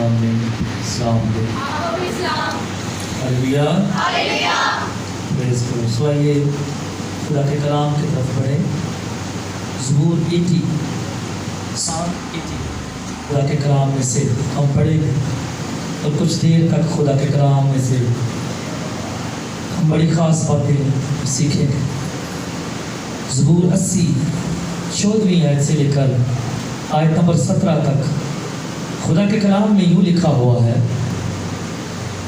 سامنے اسلام دے. ہلیلویا. پریز کرو. سو آئیے خدا کے کلام کی طرف بڑھیں. زبور 80 خدا کے کلام میں سے ہم پڑھیں گے اور کچھ دیر تک خدا کے کلام میں سے ہم بڑی خاص باتیں سیکھیں گے. زبور 80 14ویں آیت سے لے کر آیت نمبر 17 تک خدا کے کلام میں یوں لکھا ہوا ہے: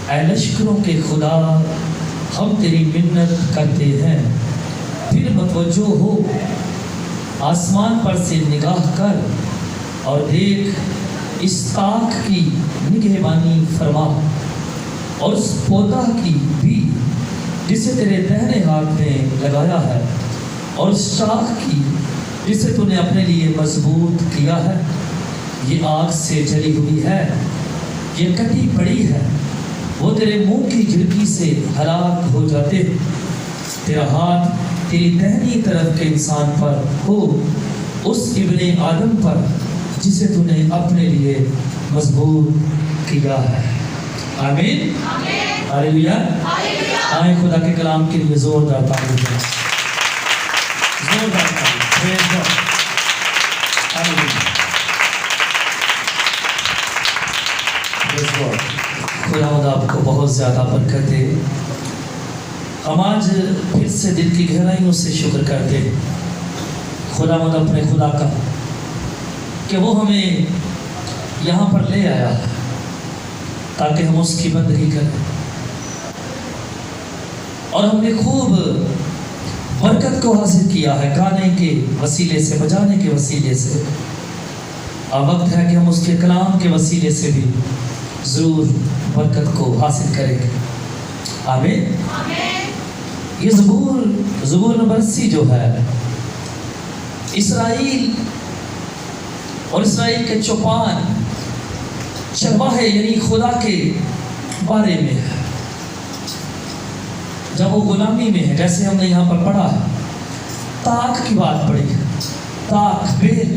اے لشکروں کے خدا، ہم تیری منت کرتے ہیں، پھر متوجہ ہو، آسمان پر سے نگاہ کر اور دیکھ، اس طاق کی نگہبانی فرما اور اس پودا کی بھی جسے تیرے دہنے ہاتھ میں لگایا ہے، اور اس شاخ کی جسے تو نے اپنے لیے مضبوط کیا ہے. یہ آگ سے جلی ہوئی ہے، یہ کٹی پڑی ہے، وہ تیرے منہ کی جھڑکی سے ہلاک ہو جاتے. تیرا ہاتھ تیری دہنی طرف کے انسان پر ہو، اس ابن آدم پر جسے تو نے اپنے لیے مضبوط کیا ہے. آمین. ہلیلویا. آئیں خدا کے کلام کے لیے زوردار تعریف کریں. زوردار تعریف. پریز گاڈ. ہلیلویا. پریز گاڈ. خدا آپ کو بہت زیادہ برکت دے. ہم آج پھر سے دل کی گہرائیوں سے شکر کرتے ہیں خدا اپنے خدا کا کہ وہ ہمیں یہاں پر لے آیا تاکہ ہم اس کی بندگی کریں، اور ہم نے خوب برکت کو حاصل کیا ہے گانے کے وسیلے سے، بجانے کے وسیلے سے. اب وقت ہے کہ ہم اس کے کلام کے وسیلے سے بھی ضرور برکت کو حاصل کریں گے. آمین. یہ زبور نمبر 80 جو ہے، اسرائیل اور اسرائیل کے چوپان چرواہے یعنی خدا کے بارے میں ہے. جب وہ غلامی میں ہے، جیسے ہم نے یہاں پر پڑھا ہے، طاق کی بات پڑھی ہے. طاق بیل،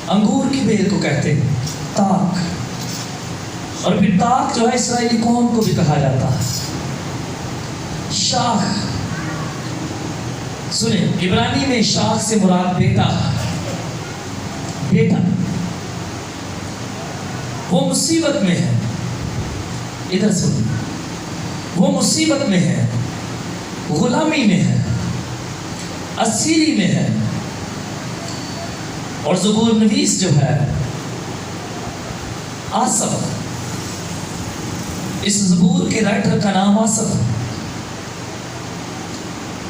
انگور کی بیل کو کہتے ہیں طاق. اور پھر طاق جو ہے اسرائیلی قوم کو بھی کہا جاتا ہے. شاخ، سنیں، عبرانی میں شاخ سے مراد بیٹا. بیٹا وہ مصیبت میں ہے. ادھر سنیں، وہ مصیبت میں ہے، غلامی میں ہے، اسیری میں ہے. اور زبور نویس جو ہے آصف، اس زبور کے رائٹر کا نام آصف،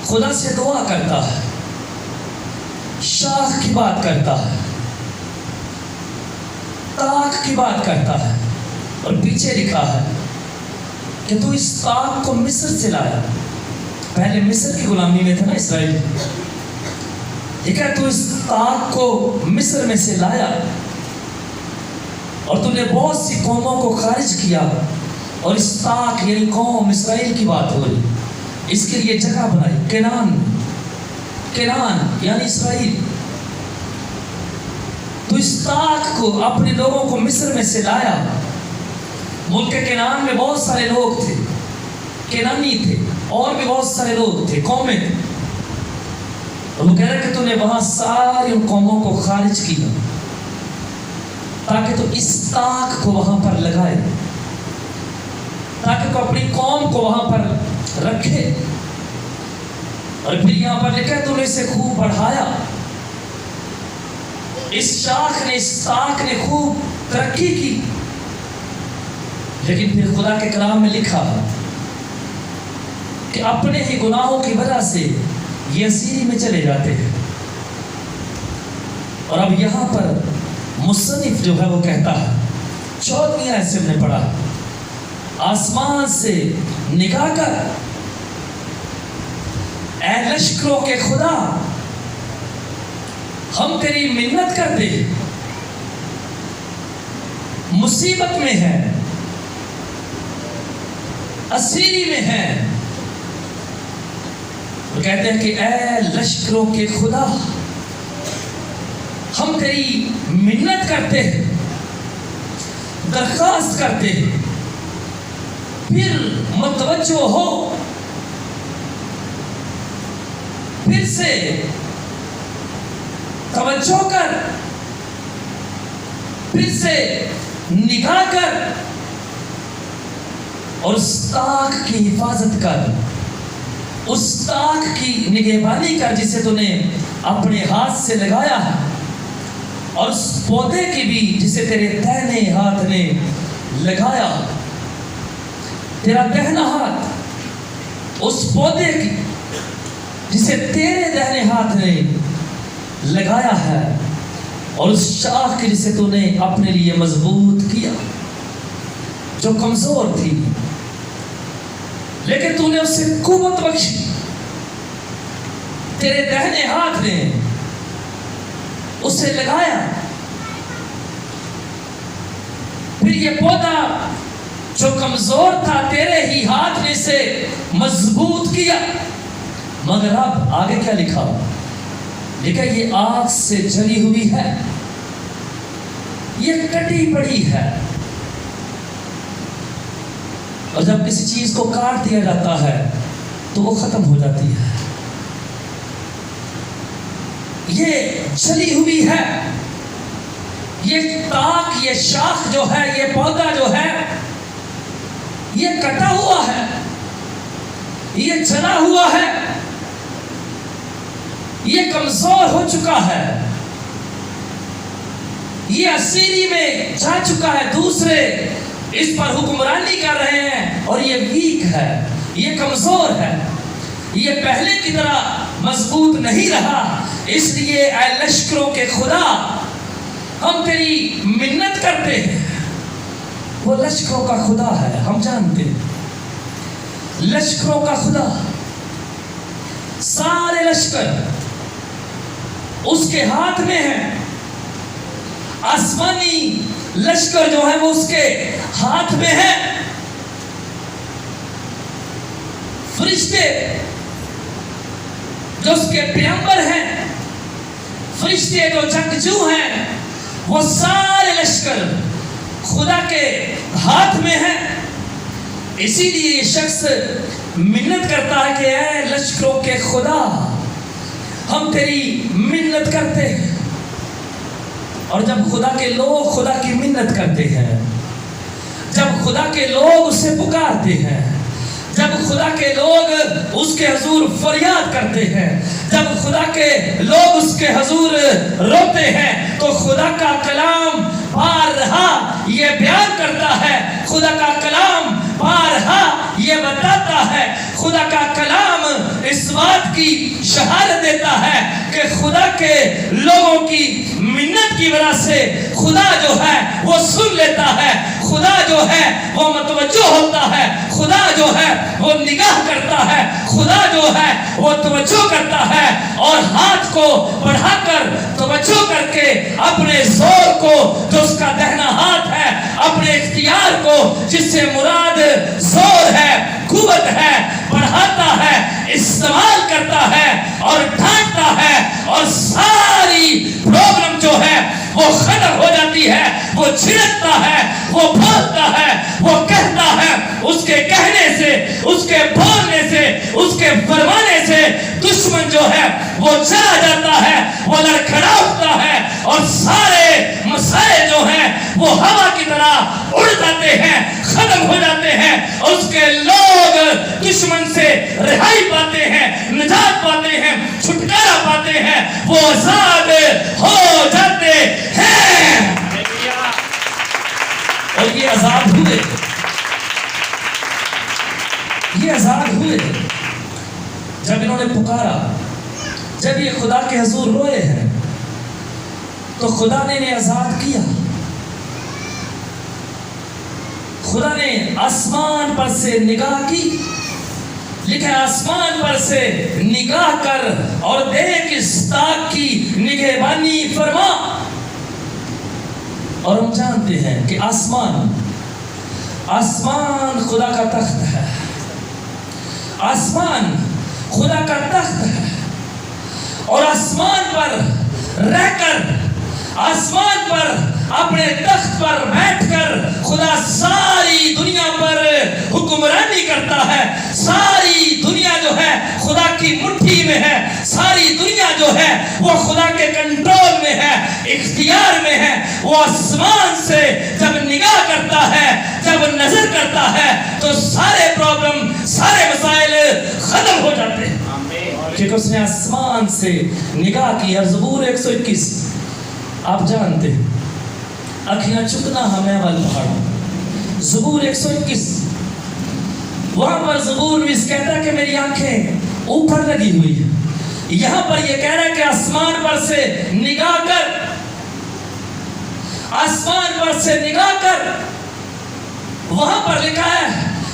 خدا سے دعا کرتا ہے، شاخ کی بات کرتا ہے، طاق کی بات کرتا ہے. اور پیچھے لکھا ہے کہ تو اس طاق کو مصر سے لایا. پہلے مصر کی غلامی میں تھا نا اسرائیل. ٹھیک ہے، تو اس طاق کو مصر میں سے لایا اور تو نے بہت سی قوموں کو خارج کیا. اور اس طاق یعنی قوم اسرائیل کی بات ہو رہی، اس کے لیے جگہ بنائی کنان یعنی اسرائیل. تو اس طاق کو اپنے لوگوں کو مصر میں سے لایا. ملک کنان میں بہت سارے لوگ تھے، کنانی تھے، اور بھی بہت سارے لوگ تھے، قومیں تھے. اور وہ کہہ رہے کہ تو نے وہاں ساری ان قوموں کو خارج کیا تاکہ تو اس طاق کو وہاں پر لگائے، تاکہ تو اپنی قوم کو وہاں پر رکھے. اور پھر یہاں پر لکھا ہے تو نے اسے خوب بڑھایا. اس شاخ نے، اس طاق نے خوب ترقی کی. لیکن پھر خدا کے کلام میں لکھا کہ اپنے ہی گناہوں کی وجہ سے یہ اسیری میں چلے جاتے ہیں. اور اب یہاں پر مصنف جو ہے وہ کہتا ہے، 14ویں آیت سے ہم نے پڑھا، آسمان سے نگاہ کر، اے لشکروں کے خدا، ہم تیری منت کرتے، مصیبت میں ہے، اسیری میں ہے. وہ کہتے ہیں کہ اے لشکروں کے خدا، ہم تیری منت کرتے ہیں، درخواست کرتے پھر متوجہ ہو، پھر سے توجہ کر، پھر سے نگاہ کر اور اس طاق کی حفاظت کر، اس طاق کی نگہبانی کر جسے تو نے اپنے ہاتھ سے لگایا ہے، اور اس پودے کی بھی جسے تیرے دہنے ہاتھ نے لگایا۔ تیرا دہنا ہاتھ اس پودے کی جسے تیرے دہنے ہاتھ نے لگایا ہے، اور اس شاخ کی جسے تو نے اپنے لیے مضبوط کیا، جو کمزور تھی لیکن تو نے اسے قوت بخشی، تیرے دہنے ہاتھ نے اسے لگایا۔ پھر یہ پودا جو کمزور تھا تیرے ہی ہاتھ نے اسے مضبوط کیا۔ مگر اب آگے کیا لکھا؟ لکھا یہ آگ سے جلی ہوئی ہے، یہ کٹی پڑی ہے۔ اور جب کسی چیز کو کاٹ دیا جاتا ہے تو وہ ختم ہو جاتی ہے۔ یہ جلی ہوئی ہے، یہ تاک، یہ شاخ جو ہے، یہ پودا جو ہے، یہ کٹا ہوا ہے، یہ جلا ہوا ہے، یہ کمزور ہو چکا ہے، یہ اسیری میں جا چکا ہے، دوسرے اس پر حکمرانی کر رہے ہیں اور یہ ویک ہے، یہ کمزور ہے، یہ پہلے کی طرح مضبوط نہیں رہا۔ اس لیے اے لشکروں کے خدا ہم تیری منت کرتے ہیں۔ وہ لشکروں کا خدا ہے، ہم جانتے ہیں، لشکروں کا خدا، سارے لشکر اس کے ہاتھ میں ہیں، آسمانی لشکر جو ہے وہ اس کے ہاتھ میں ہے۔ فرشتے جو اس کے پیغمبر ہیں، فرشتے جو جنگجو ہیں، وہ سارے لشکر خدا کے ہاتھ میں ہیں۔ اسی لیے یہ شخص منت کرتا ہے کہ اے لشکروں کے خدا ہم تیری منت کرتے ہیں۔ اور جب خدا کے لوگ خدا کی منت کرتے ہیں، جب خدا کے لوگ اسے پکارتے ہیں، جب خدا کے لوگ اس کے حضور فریاد کرتے ہیں، جب خدا کے لوگ اس کے حضور روتے ہیں، تو خدا کا کلام بارہا یہ بیان کرتا ہے، خدا کا کلام بارہا یہ بتاتا ہے، خدا کا کلام اس بات کی شہادت دیتا ہے کہ خدا کے لوگوں کی منت کی وجہ سے خدا جو ہے وہ سن لیتا ہے، خدا جو ہے وہ متوجہ ہوتا ہے، خدا جو ہے وہ نگاہ کرتا ہے، خدا جو ہے وہ توجہ کرتا ہے، اور ہاتھ کو بڑھا کر توجہ کر کے اپنے زور کو جو اس کا دہنا ہاتھ ہے، اپنے اختیار کو جس سے مراد زور ہے، قوت ہے، بڑھاتا ہے، استعمال کرتا ہے اور ڈھانٹتا ہے، اور ساری پرابلم جو ہے وہ ختم ہو جاتی ہے۔ وہ چھڑکتا ہے، وہ بولتا ہے، وہ کہتا ہے، اس کے کہنے سے، اس کے بولنے سے، اس کے فرمانے سے دشمن جو ہے وہ چلا جاتا ہے، وہ لڑکھڑا اٹھتا ہے، اور سارے مسائل جو ہیں وہ ہوا کی طرح اڑ جاتے ہیں، ختم ہو جاتے ہیں، اور اس کے لوگ دشمن سے رہائی پاتے ہیں، نجات پاتے ہیں، چھٹکارا پاتے ہیں، وہ آزاد ہو جاتے ہیں۔ اور یہ آزاد ہوئے، یہ آزاد ہوئے جب انہوں نے پکارا، جب یہ خدا کے حضور روئے ہیں تو خدا نے انہیں آزاد کیا۔ خدا نے آسمان پر سے نگاہ کی، لکھا ہے آسمان پر سے نگاہ کر اور دیکھ اس طاق کی نگہبانی فرما۔ اور ہم جانتے ہیں کہ آسمان خدا کا تخت ہے، آسمان خدا کا تخت ہے، اور آسمان پر رہ کر، آسمان پر اپنے تخت پر بیٹھ کر ساری دنیا جو ہے خدا کی مٹھی میں ہے، ساری دنیا جو ہے وہ خدا کے کنٹرول میں ہے، اختیار میں ہے۔ وہ آسمان سے جب نگاہ کرتا ہے، جب نظر کرتا ہے تو سارے پرابلم، سارے مسائل ختم ہو جاتے ہیں، کیونکہ اس نے آسمان سے نگاہ کی۔ اور زبور 121 آپ جانتے ہیں، اکھیاں چکنا ہمیں وال پہاڑ، زبور 121 وہاں پر زبور بھی کہتا ہے کہ میری آنکھیں اوپر لگی ہوئی ہیں۔ یہاں پر یہ کہہ رہا ہے کہ آسمان پر سے نگاہ کر، آسمان پر سے نگاہ کر۔ وہاں پر لکھا ہے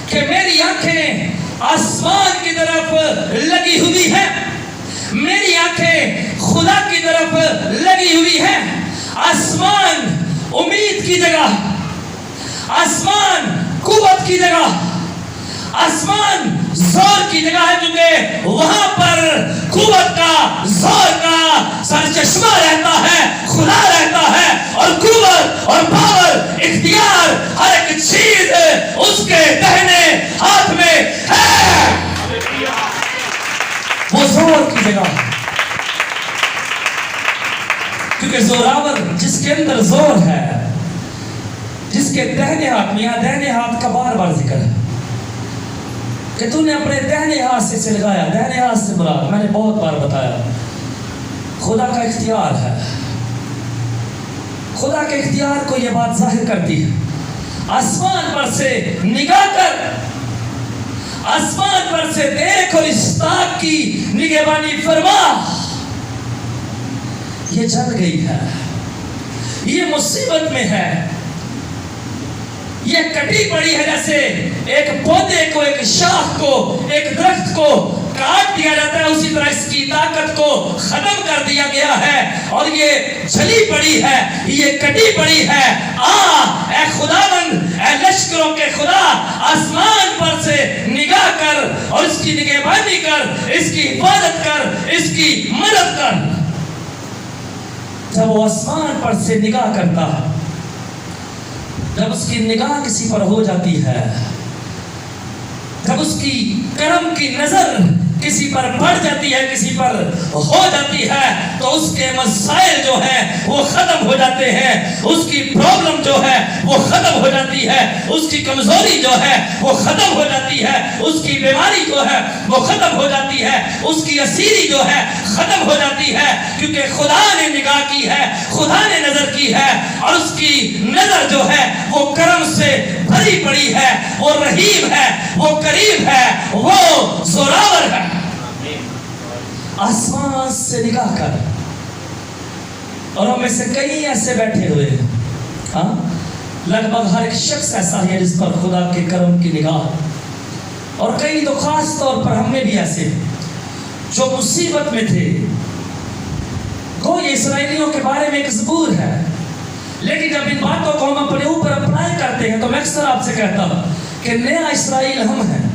کہ میری آنکھیں آسمان کی طرف لگی ہوئی ہیں، میری آنکھیں خدا کی طرف لگی ہوئی ہیں۔ آسمان امید کی جگہ، آسمان قوت کی جگہ، آسمان زور کی جگہ ہے، کیونکہ وہاں پر قوت کا، زور کا سرچشمہ رہتا ہے، خدا رہتا ہے، اور قوت اور پاور، اختیار، ہر ایک چیز اس کے دہنے ہاتھ میں ہے۔ وہ زور کی جگہ، کیونکہ زوراور جس کے اندر زور ہے، جس کے دہنے ہاتھ میں، یہاں دہنے ہاتھ کا بار بار ذکر ہے کہ تو نے اپنے دہنے ہاتھ سے چلگایا۔ دہنے ہاتھ سے مراد میں نے بہت بار بتایا، خدا کا اختیار ہے۔ خدا کے اختیار کو یہ بات ظاہر کرتی ہے۔ آسمان پر سے نگاہ کر، آسمان پر سے دیکھ اور اس تاک کی نگہبانی فرما۔ یہ جل گئی ہے، یہ مصیبت میں ہے، یہ کٹی پڑی ہے، جیسے ایک پودے کو، ایک شاخ کو، ایک درخت کو کاٹ دیا جاتا ہے، اسی طرح اس کی طاقت کو ختم کر دیا گیا ہے، اور یہ جلی پڑی ہے، یہ کٹی پڑی ہے۔ اے خداوند، اے لشکروں کے خدا، آسمان پر سے نگاہ کر اور اس کی نگہبانی کر، اس کی حفاظت کر، اس کی مدد کر۔ جب وہ آسمان پر سے نگاہ کرتا ہے، جب اس کی نگاہ کسی پر ہو جاتی ہے، جب اس کی کرم کی نظر کسی پر پڑ جاتی ہے، کسی پر ہو جاتی ہے، تو اس کے مسائل جو ہیں وہ ختم ہو جاتے ہیں، اس کی پرابلم جو ہے وہ ختم ہو جاتی ہے، اس کی کمزوری جو ہے وہ ختم ہو جاتی ہے، اس کی بیماری جو ہے وہ ختم ہو جاتی ہے، اس کی اسیری جو ہے ختم ہو جاتی ہے، کیونکہ خدا نے نگاہ کی ہے، خدا نے نظر کی ہے، اور اس کی نظر جو ہے وہ کرم سے بھری پڑی ہے، وہ رحیم ہے، وہ کریم ہے، وہ زوراور ہے۔ آسمان سے نگاہ کر، اور ہم میں سے کئی ایسے بیٹھے ہوئے ہیں، ہاں لگ بھگ ہر ایک شخص ایسا ہے جس پر خدا کے کرم کی نگاہ، اور کئی تو خاص طور پر ہم میں بھی ایسے جو مصیبت میں تھے۔ کوئی اسرائیلیوں کے بارے میں ایک زبور ہے، لیکن جب ان باتوں کو ہم اپنے اوپر اپلائی کرتے ہیں تو میں اکثر آپ سے کہتا ہوں کہ نیا اسرائیل ہم ہیں،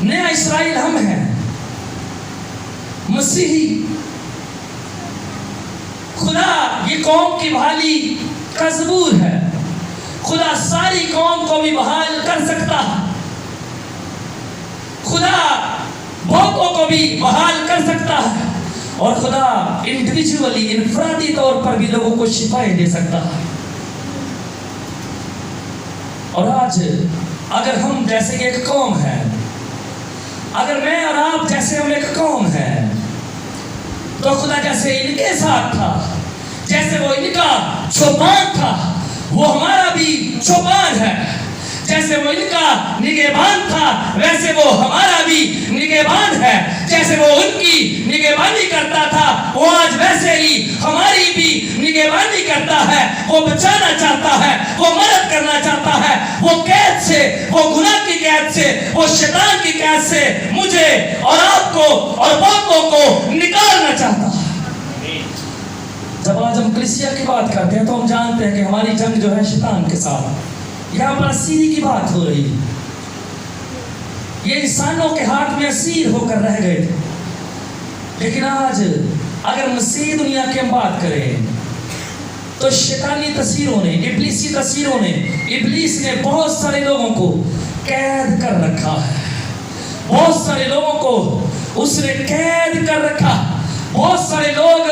نیا اسرائیل ہم ہیں، مسیحی۔ خدا یہ قوم کی بحالی کا زبور ہے، خدا ساری قوم کو بھی بحال کر سکتا ہے، خدا بہتوں کو بھی بحال کر سکتا ہے، اور خدا انڈیویجولی، انفرادی طور پر بھی لوگوں کو شفائیں دے سکتا ہے۔ اور آج اگر ہم جیسے ایک قوم ہے، اگر میں اور آپ جیسے ہم ایک قوم ہیں، تو خدا جیسے ان کے ساتھ تھا، جیسے وہ ان کا چوپان تھا، وہ ہمارا بھی چوپان ہے۔ جیسے وہ ان کا نگہبان تھا، ویسے وہ ہمارا بھی نگہبان ہے۔ جیسے وہ ان کی نگہبانی کرتا تھا، وہ آج ویسے ہی ہماری بھی نگہبانی کرتا ہے۔ وہ بچانا چاہتا ہے، وہ مدد کرنا چاہتا ہے، وہ قید سے، وہ گناہ کی قید سے، وہ شیطان کی قید سے مجھے اور آپ کو اور بہتوں کو نکالنا چاہتا ہے۔ جب آج ہم کلیسیا کی بات کرتے ہیں تو ہم جانتے ہیں کہ ہماری جنگ جو ہے شیطان کے ساتھ، یہاں پر اسیری کی بات ہو رہی ہے۔ یہ انسانوں کے ہاتھ میں اسیر ہو کر رہ گئے تھے، لیکن آج اگر مسیح دنیا کی ہم بات کریں تو شیطانی تاثیروں نے، ابلیسی تاثیروں نے، ابلیس نے بہت سارے لوگوں کو قید کر رکھا ہے۔ بہت سارے لوگوں کو اس نے قید کر رکھا. بہت سارے لوگ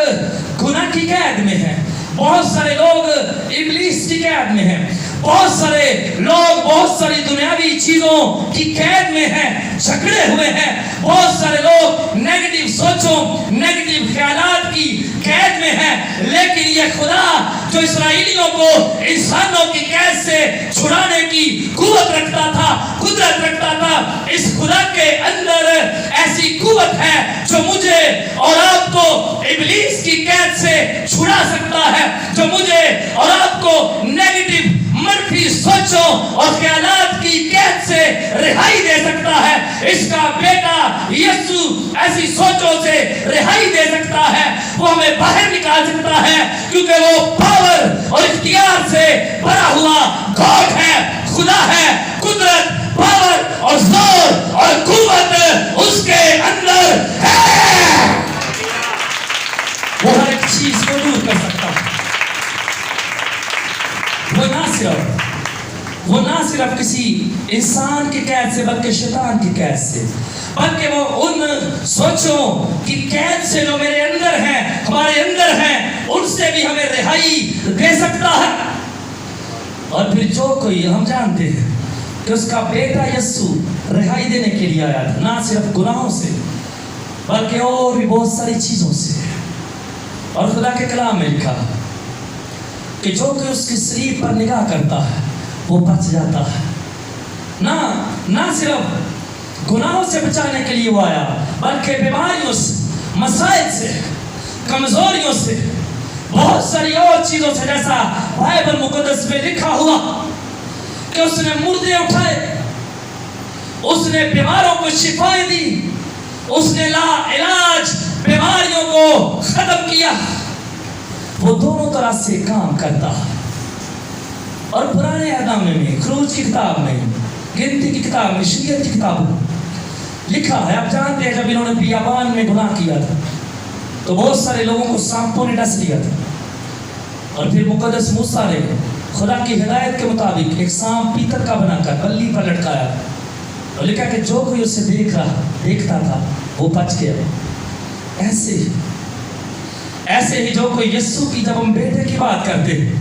گناہ کی قید میں ہیں, بہت سارے لوگ ابلیس کی قید میں ہیں, بہت سارے لوگ بہت ساری دنیاوی چیزوں کی قید میں ہیں, جھگڑے ہوئے ہیں. بہت سارے لوگ نیگیٹو سوچوں, نیگیٹو خیالات کی قید میں ہیں. لیکن یہ خدا جو اسرائیلیوں کو انسانوں کی قید سے چھڑانے کی قوت رکھتا تھا, قدرت رکھتا تھا, اس خدا کے اندر ایسی قوت ہے جو مجھے اور آپ کو ابلیس کی قید سے چھڑا سکتا ہے, جو مجھے اور آپ کو نیگیٹو منفی سوچوں اور خیالات کی قید سے رہائی دے سکتا ہے. اس کا بیٹا یسوع ایسی سوچوں سے رہائی دے سکتا ہے, وہ ہمیں باہر نکال سکتا ہے, کیونکہ وہ پاور اور اختیار سے بھرا ہوا گاڈ ہے, خدا ہے. قدرت, پاور اور زور اور قوت اس کے اندر ہے. وہ ہر ایک چیز کو دور کر سکتا ہے. وہ نہ صرف کسی انسان کی قید سے بلکہ شیطان کی قید سے, بلکہ وہ ان سوچوں کی قید سے جو میرے اندر ہیں, ہمارے اندر ہیں, ان سے بھی ہمیں رہائی دے سکتا ہے. اور پھر جو کوئی, ہم جانتے ہیں کہ اس کا بیٹا یسوع رہائی دینے کے لیے آیا تھا, نہ صرف گناہوں سے بلکہ اور بھی بہت ساری چیزوں سے. اور خدا کے کلام میں لکھا کہ جو کہ اس کی صلیب پر نگاہ کرتا ہے وہ بچ جاتا ہے. نہ صرف گناہوں سے بچانے کے لیے وہ آیا, بلکہ بیماریوں سے, مسائل سے, کمزوریوں سے, بہت ساری اور چیزوں سے, جیسا بائبل مقدس میں لکھا ہوا کہ اس نے مردے اٹھائے, اس نے بیماروں کو شفائیں دی, اس نے لا علاج بیماریوں کو ختم کیا. وہ دونوں طرح سے کام کرتا ہے. اور پرانے اعدام میں, خروج کی کتاب میں, گنتی کی کتاب میں, شریعت کی کتاب میں لکھا ہے. آپ جانتے ہیں جب انہوں نے بیابان میں گناہ کیا تھا تو بہت سارے لوگوں کو سانپوں نے ڈس لیا تھا, اور پھر مقدس موسیٰ نے خدا کی ہدایت کے مطابق ایک سانپ پیتل کا بنا کر بلی پر لٹکایا, اور لکھا کہ جو کوئی اسے دیکھتا تھا وہ بچ گیا. ایسے ہی جو کوئی یسوع کی, جب ہم بیٹے کی بات کرتے ہیں,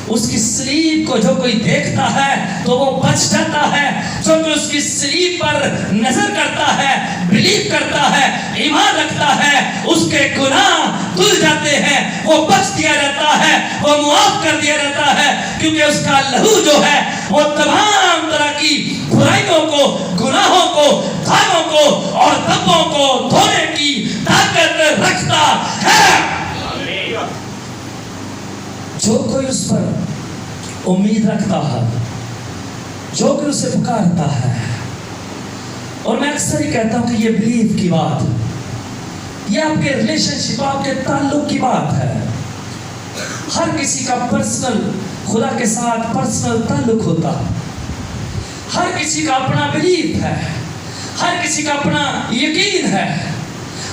اس کی صلیب کو جو کوئی دیکھتا ہے تو وہ بچ جاتا ہے. جو کوئی اس کی صلیب پر نظر کرتا ہے, بلیو کرتا ہے, ایمان رکھتا ہے, اس کے گناہ دھل جاتے ہیں, وہ بچ دیا جاتا ہے, وہ معاف کر دیا جاتا ہے, کیونکہ اس کا لہو جو ہے وہ تمام طرح کی برائیوں کو, گناہوں کو, داغوں کو اور دبوں کو دھونے کی طاقت رکھتا ہے. جو کوئی اس پر امید رکھتا ہے, جو کوئی اسے پکارتا ہے, اور میں اکثر ہی کہتا ہوں کہ یہ بلیف کی بات, یہ آپ کے ریلیشن شپ, آپ کے تعلق کی بات ہے. ہر کسی کا پرسنل خدا کے ساتھ پرسنل تعلق ہوتا ہے. ہر کسی کا اپنا بلیف ہے, ہر کسی کا اپنا یقین ہے,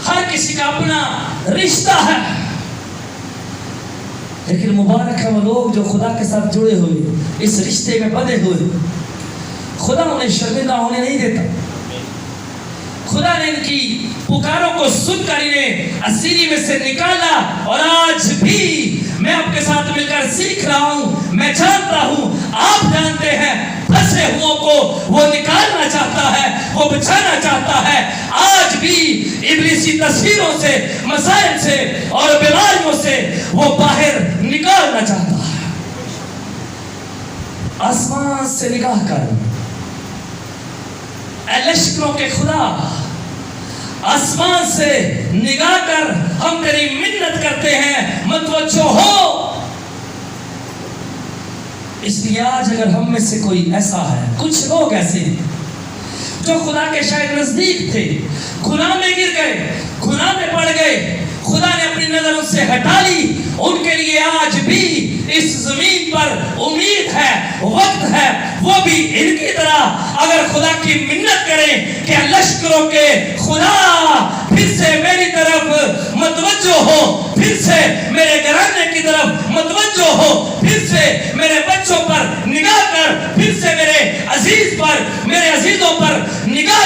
ہر کسی کا اپنا رشتہ ہے. لیکن مبارک ہے وہ لوگ جو خدا کے ساتھ جڑے ہوئے, اس رشتے میں بندھے ہوئے. خدا انہیں شرمندہ ہونے نہیں دیتا. خدا نے ان کی پکاروں کو سن کر انہیں اسیری میں سے نکالا, اور آج بھی میں آپ کے ساتھ مل کر سیکھ رہا ہوں. میں جانتا ہوں, آپ جانتے ہیں, پھنسے ہوں کو وہ نکالنا چاہتا ہے, وہ بچانا چاہتا ہے. آج بھی ابلیسی تصویروں سے, مسائل سے اور بیماریوں سے وہ باہر نکالنا چاہتا ہے. آسمان سے نگاہ کر, اے لشکروں کے خدا, آسمان سے نگاہ کر ہم تیری منت کرتے ہیں, متوجہ ہو. اس لیے آج اگر ہم میں سے کوئی ایسا ہے, کچھ لوگ ایسے جو خدا کے شاید نزدیک تھے, گناہ میں گر گئے, گناہ میں پڑ گئے, خدا نے اپنی نظر ان سے ہٹا لی, ان کے لیے آج بھی اس زمین پر امید ہے, وقت ہے. وہ بھی ان کی طرح اگر خدا کی منت کریں کہ لشکروں کے خدا پھر سے میری طرف متوجہ ہو, پھر سے میرے گھرانے کی طرف متوجہ ہو, پھر سے میرے بچوں پر نگاہ کر, پھر سے میرے عزیز پر, میرے عزیزوں پر نگاہ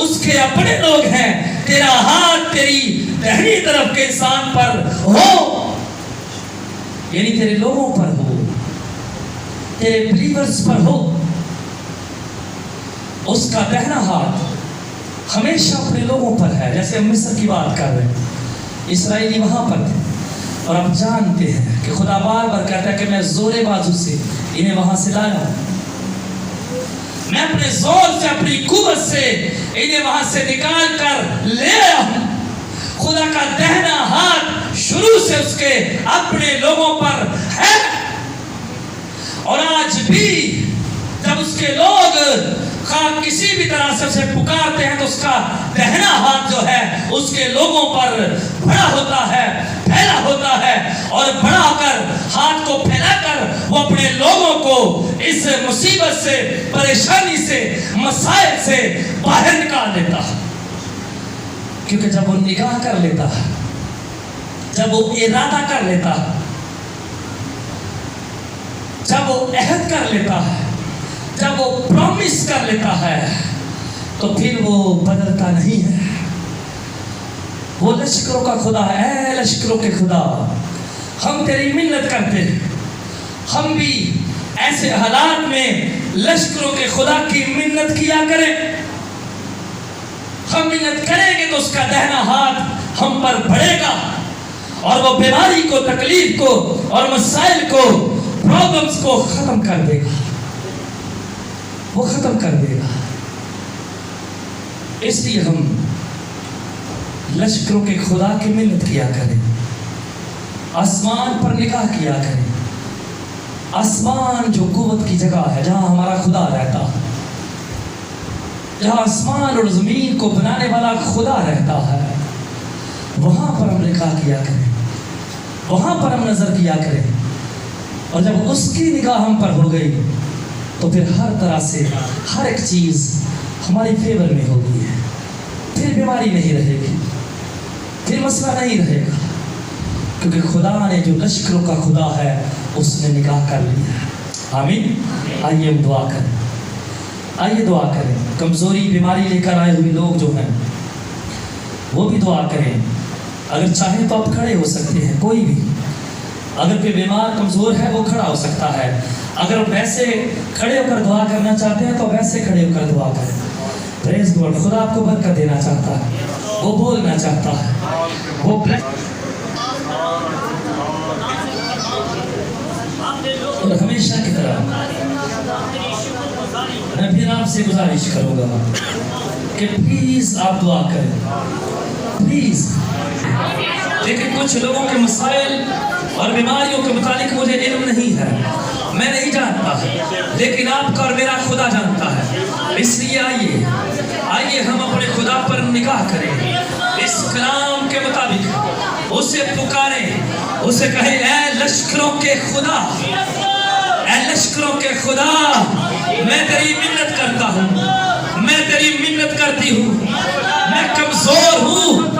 اس کے اپنے لوگ ہیں، تیرا ہاتھ تیری دہنی طرف کے انسان پر ہو، یعنی تیرے لوگوں پر ہو، تیرے بلیورز پر ہو، اس کا دہنا ہاتھ ہمیشہ اپنے لوگوں پر ہے. جیسے ہم مصر کی بات کر رہے ہیں، اسرائیلی وہاں پر تھے اور آپ جانتے ہیں کہ خدا بار بار کہتا ہے کہ میں زور بازو سے انہیں وہاں سے لایا ہوں، میں اپنے زور سے اپنی قوت سے انہیں وہاں سے نکال کر لے آیا ہوں. خدا کا دہنا ہاتھ شروع سے اس کے اپنے لوگوں پر ہے، اور آج بھی جب اس کے لوگ کسی بھی طرح سے اسے پکارتے ہیں تو اس کا دہنا ہاتھ جو ہے اس کے لوگوں پر بڑا ہوتا ہے، پھیلا ہوتا ہے، اور بڑا کر ہاتھ کو پھیلا کر وہ اپنے لوگوں کو اس مصیبت سے، پریشانی سے، مسائل سے باہر نکال دیتا ہے. کیونکہ جب وہ نگاہ کر لیتا ہے، جب وہ ارادہ کر لیتا ہے، جب وہ عہد کر لیتا ہے، جب وہ پرومس کر لیتا ہے، تو پھر وہ بدلتا نہیں ہے. وہ لشکروں کا خدا ہے. اے لشکروں کے خدا، ہم تیری منت کرتے ہیں، ہم بھی ایسے حالات میں لشکروں کے خدا کی منت کیا کریں. ہم منت کریں گے تو اس کا دہنا ہاتھ ہم پر بڑھے گا، اور وہ بیماری کو، تکلیف کو اور مسائل کو، پرابلمز کو ختم کر دے گا، وہ ختم کر دے گا. اس لیے ہم لشکروں کے خدا کی منت کیا کریں، آسمان پر نگاہ کیا کریں. آسمان جو قوت کی جگہ ہے، جہاں ہمارا خدا رہتا ہے، جہاں آسمان اور زمین کو بنانے والا خدا رہتا ہے، وہاں پر ہم نگاہ کیا کریں، وہاں پر ہم نظر کیا کریں. اور جب اس کی نگاہ ہم پر ہو گئی تو پھر ہر طرح سے ہر ایک چیز ہماری فیور میں ہوگی ہے. پھر بیماری نہیں رہے گی، پھر مسئلہ نہیں رہے گا، کیونکہ خدا نے جو لشکروں کا خدا ہے اس نے نگاہ کر لیا ہے. آمین. آئیے ہم دعا کریں، آئیے دعا کریں. کمزوری، بیماری لے کر آئے ہوئے لوگ جو ہیں وہ بھی دعا کریں. اگر چاہیں تو آپ کھڑے ہو سکتے ہیں، کوئی بھی اگر کوئی بیمار کمزور ہے وہ کھڑا ہو سکتا ہے. اگر ویسے کھڑے ہو کر دعا کرنا چاہتے ہیں تو ویسے کھڑے ہو کر دعا کریں. پریز گاڈ. خدا آپ کو برکت دینا چاہتا ہے، وہ بولنا چاہتا ہے، وہ اور ہمیشہ کی طرح میں پھر آپ سے گزارش کروں گا کہ پلیز آپ دعا کریں، پلیز. لیکن کچھ لوگوں کے مسائل اور بیماریوں کے متعلق مجھے علم نہیں ہے، میں نہیں جانتا، لیکن آپ کا اور میرا خدا جانتا ہے. اس لیے آئیے ہم اپنے خدا پر نگاہ کریں، اس کلام کے مطابق اسے پکاریں، اسے کہیں اے لشکروں کے خدا، اے لشکروں کے خدا، میں تیری منت کرتا ہوں، میں تیری منت کرتی ہوں، میں کمزور ہوں،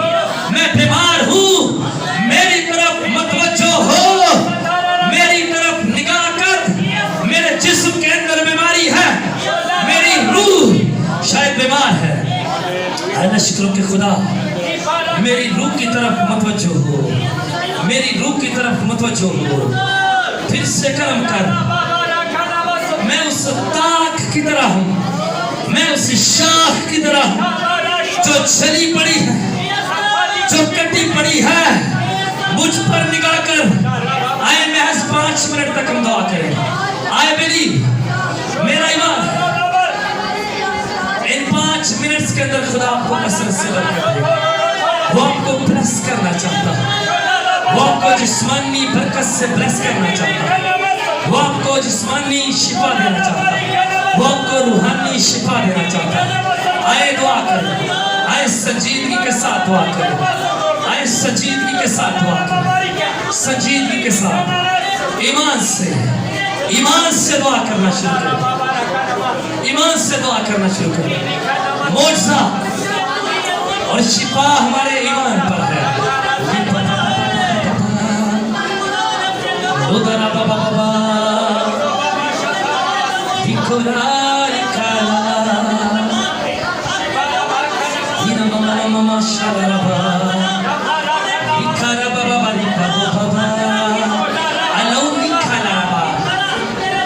میں بیمار ہوں، میری طرف متوجہ ہو، میری طرف نگاہ کر. میرے جسم کے اندر بیماری ہے، میری روح شاید بیمار ہے. اے لشکروں کے خدا، میری روح کی طرف متوجہ ہو، میری روح کی طرف متوجہ ہو. پھر سے کرم کر. میں اس تاک کی طرح ہوں، میں اس شاخ کی طرح ہوں جو چلی پڑی ہے، جو کٹی پڑی ہے. مجھ پر نگاہ کر. آئے محض 5 منٹ تک ہم دعا کریں. آئے بلیو، میرا ایمان ان 5 منٹس کے اندر خدا آپ کو کثرت سے برکت دے گا. وہ آپ کو بلیس کرنا چاہتا ہے، وہ آپ کو جسمانی برکت سے بلیس کرنا چاہتا ہے، وہ آپ کو جسمانی شفا دینا چاہتا ہے، وہ آپ کو روحانی شفا دینا چاہتا ہے. آئے دعا کریں، آئے سنجیدگی کے ساتھ دعا کریں، آئے سنجیدگی کے ساتھ دعا کریں، سنجیدگی کے ساتھ ایمان سے دعا کرنا شروع کریں، ایمان سے دعا کرنا شروع کریں. معجزہ اور شفا ہمارے ایمان پر ہے. Mina mama sharaba. Ikara baba barika baba. Alauni khalaraba.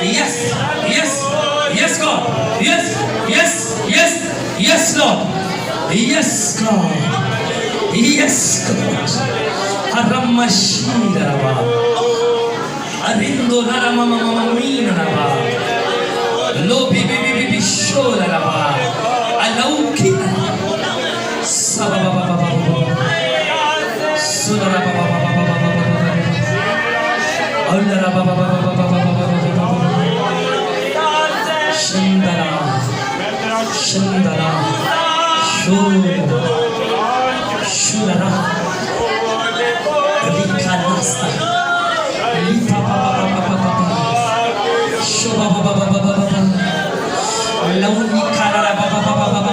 Yes, yes, yes God. Yes, yes, yes, yes Lord. Yes God. Yes God. Haramma shira rawa. Arindo nara mama mama mina rawa. Lo bi bi bi bi shola rawa. Alauki. Sababa baba baba. Sura baba baba baba baba. Allah baba baba baba baba. Shandara. Shandara. Shura. Shura. Likanasta. Lipa baba baba baba. Shoba baba baba baba. Launi kara baba baba baba.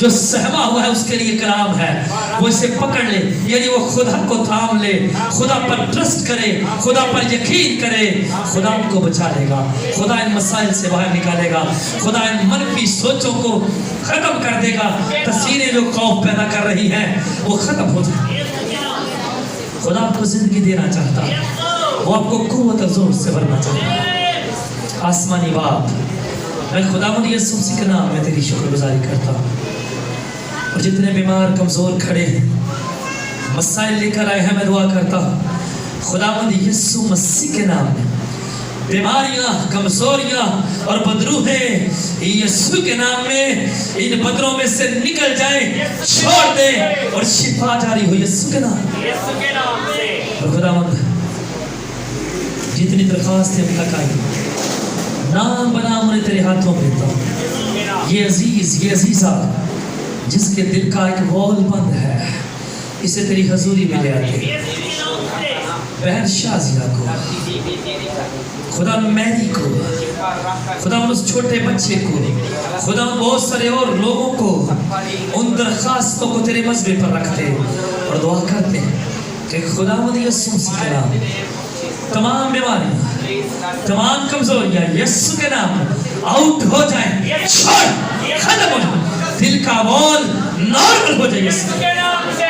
جو سہما ہوا ہے اس کے لیے کلام ہے، وہ اسے پکڑ لے، یعنی وہ خدا کو تھام لے، خدا پر ٹرسٹ کرے، خدا پر یقین کرے، خدا ان کو بچا لے گا، خدا ان مسائل سے باہر نکالے گا، خدا ان منفی سوچوں کو ختم کر دے گا، تصویریں جو خوف پیدا کر رہی ہیں وہ ختم ہو جائے۔ خدا آپ کو زندگی دینا چاہتا ہے، وہ آپ کو قوت اور زور سے بھرنا چاہتا ہے۔ آسمانی باپ، میں خداوند یسوع مسیح کے نام میں تیری شکر گزاری کرتا ہوں، اور جتنے بیمار کمزور کھڑے مسائل لے کر آئے ہیں، میں دعا کرتا ہوں خداوند یسوع مسیح کے نام میں بیماریاں، کمزوریاں اور بدروہیں یسوع کے نام میں ان بدروں میں سے نکل جائیں، چھوڑ دیں، اور شفا جاری ہو یسوع کے نام میں۔ اور خداوند جتنی درخواستیں اب تک آئی، نام بنام انہیں تیرے ہاتھوں میں دیتا ہوں۔ یہ عزیز، یہ عزیزہ جس کے دل کا ایک وال بند ہے، اسے تیری حضوری میں لے آتے۔ بہن شازیہ کو، خدا میری کو، خدا اس چھوٹے بچے کو، خدا بہت سارے اور لوگوں کو، ان درخواستوں کو تیرے مذبے پر رکھتے اور دعا کرتے کہ خداوند یسوع مسیح کے نام تمام بیماریاں، تمام کمزوریاں یسوع کے نام آؤٹ ہو جائیں، چھوڑ، ختم ہو جائیں، دل کا وال نارمل ہو جائے یسوع کے نام سے۔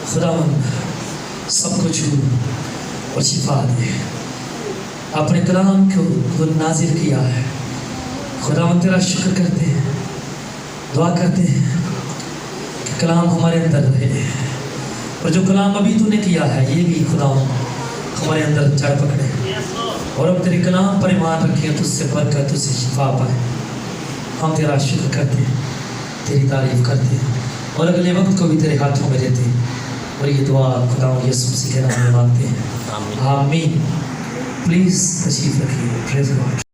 خداوند سب کو چھو اور شفا دے، اپنے کلام کو نازل کیا ہے۔ خداوند تیرا شکر کرتے ہیں، دعا کرتے ہیں کہ کلام ہمارے اندر رہے، اور جو کلام ابھی تو نے کیا ہے یہ بھی خداوند ہمارے اندر جڑ پکڑے، اور اب تیرے کلام پر ایمان رکھیں، تجھ سے برکت، تجھ سے شفا پائے۔ ہم تیرا شکر کرتے ہیں، تیری تعریف کرتے ہیں، اور اگلے وقت کو بھی تیرے ہاتھوں میں دیتے ہیں، اور یہ دعا خداوند یسوع مسیح کے نام میں مانگتے ہیں، آمین۔ پلیز تشریف رکھیے۔ پریز گاڈ۔